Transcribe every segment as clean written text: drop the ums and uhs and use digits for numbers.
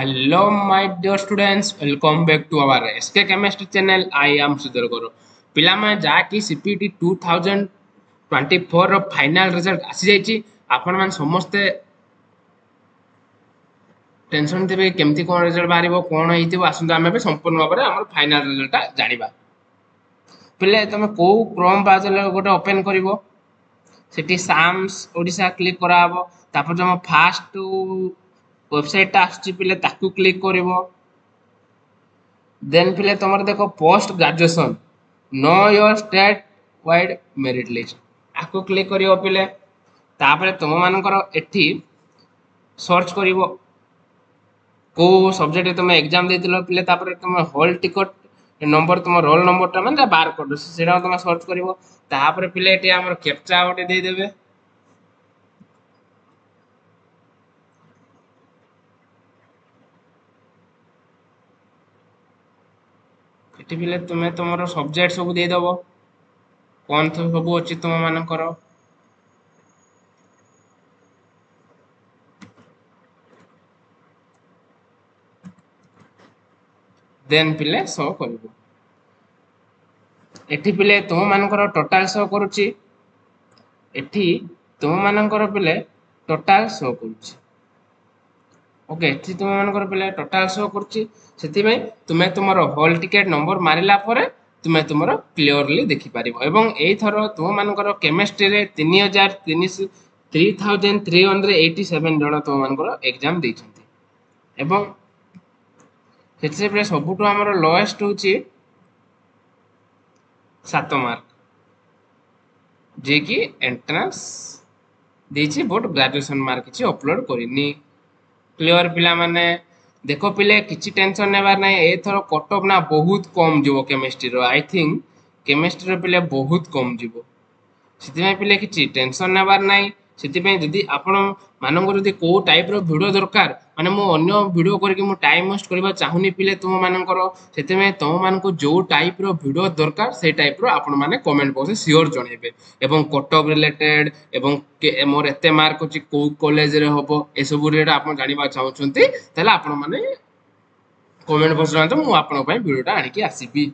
Hello, my dear students. Welcome back to our SK Chemistry channel. I am Sudhir Gaurav. ପିଲାମାନେ ଯାହାକି CPT 2024 final result ଆସିଯାଇଛି ଆପଣମାନେ ସମସ୍ତେ tension ଥିବେ କେମିତି କ'ଣ ରେଜଲ୍ଟ ବାହାରିବ କ'ଣ ହେଇଥିବ ଆସନ୍ତୁ ଆମେ ଏବେ ସମ୍ପୂର୍ଣ୍ଣ ଭାବରେ ଆମର ଫାଇନାଲ ରେଜଲ୍ଟଟା ଜାଣିବା। ପିଲେ ତମେ କୋଉ କ୍ରୋମ୍ ବ୍ରାଉଜର ଗୋଟେ ଓପନ୍ କରିବ ସେଠି ସାମ୍ସ ଓଡ଼ିଶା କ୍ଲିକ୍ କରାହବ ତାପରେ ତମ ଫାଷ୍ଟ वेबसाइट आसुची पिले ताकू क्लिक करिवो देन पिले तमर देखो post graduation know your state wide merit list आकू क्लिक करिवो पिले तापरे तुम मानकर एठी सर्च करिवो को सब्जेक्ट तुम एग्जाम देतिलो पिले तापरे तुम हॉल टिकट नंबर तुम रोल नंबर ता माने बार कोड सेडा तुम सर्च करिवो तापरे पिले एठी हमर कैप्चा गोटे दे देबे एटी पिले तुम तुम सब्जेक्ट सब दे दबो कौन सब अच्छी तुम मानकर देन पिले शो करिवो एठी पिले तुम मानकर टोटल शो करूची एठी तुम मानकर पिले टोटल शो करूची ओके एठी तुम मानकर पिले टोटल शो करूची सेति में तुमे तुमर हॉल टिकट नंबर मारिला परे तुमे तुमर क्लियरली देखि पारिबो एवं एई थरो तुम मानकर केमिस्ट्री रे 3387 जण तुम मानकर एग्जाम दैछंती एवं सेति पे सबुटो हमर लोएस्ट होची 7 मार्क जे कि एंट्रेंस देछि बोर्ड ग्रेजुएशन मार्क किछि अपलोड करिनी क्लियर पिला माने देखो पिले किछि टेंशन नेबार नै एथरो कट ऑफ ना बहुत कम जीवो केमिस्ट्री रो आई थिंक केमिस्ट्री रो पिले बहुत कम जीवो सेति में पिले किछि टेंशन नेबार नै सेति में जदी आपण मानंगर जदी को टाइप रो वीडियो दरकार माने मो अन्य वीडियो करके मो टाइम वेस्ट करबा चाहुनी पिले तुम मानंकर सेति में तुम मानको जो टाइप रो वीडियो दरकार से टाइप रो आपण माने कमेंट बॉक्स श्योर जणेबे एवं कट ऑफ रिलेटेड एवं मोर एते मार्क अछि को कॉलेज रे होबो ए सब रिलेटेड आपण जानिबा चाहुचंती तले आपण माने कमेंट बॉक्स जानतो मु आपण पय वीडियोटा आनि की आसीबी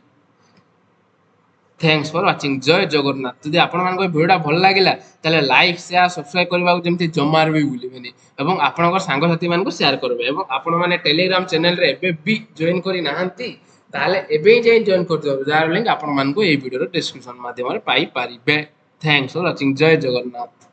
थैंक्स फॉर वाचिंग जय जगन्नाथ यदि आपण मान वीडियोटा भल लागिला तले लाइक शेयर सब्सक्राइब करबा जेमति जमार भी भूलिबेनी एवं आपनकर संग साथी मान को शेयर करबे एवं आपण माने टेलीग्राम चैनल रे एबे भी जॉइन करी नाहंती ताले एबे ही जाई जॉइन कर दो जार लिंक आपण मान को ए वीडियो रो डिस्क्रिप्शन माध्यम रे पाई पारिबे थैंक्स फॉर वाचिंग जय जगन्नाथ।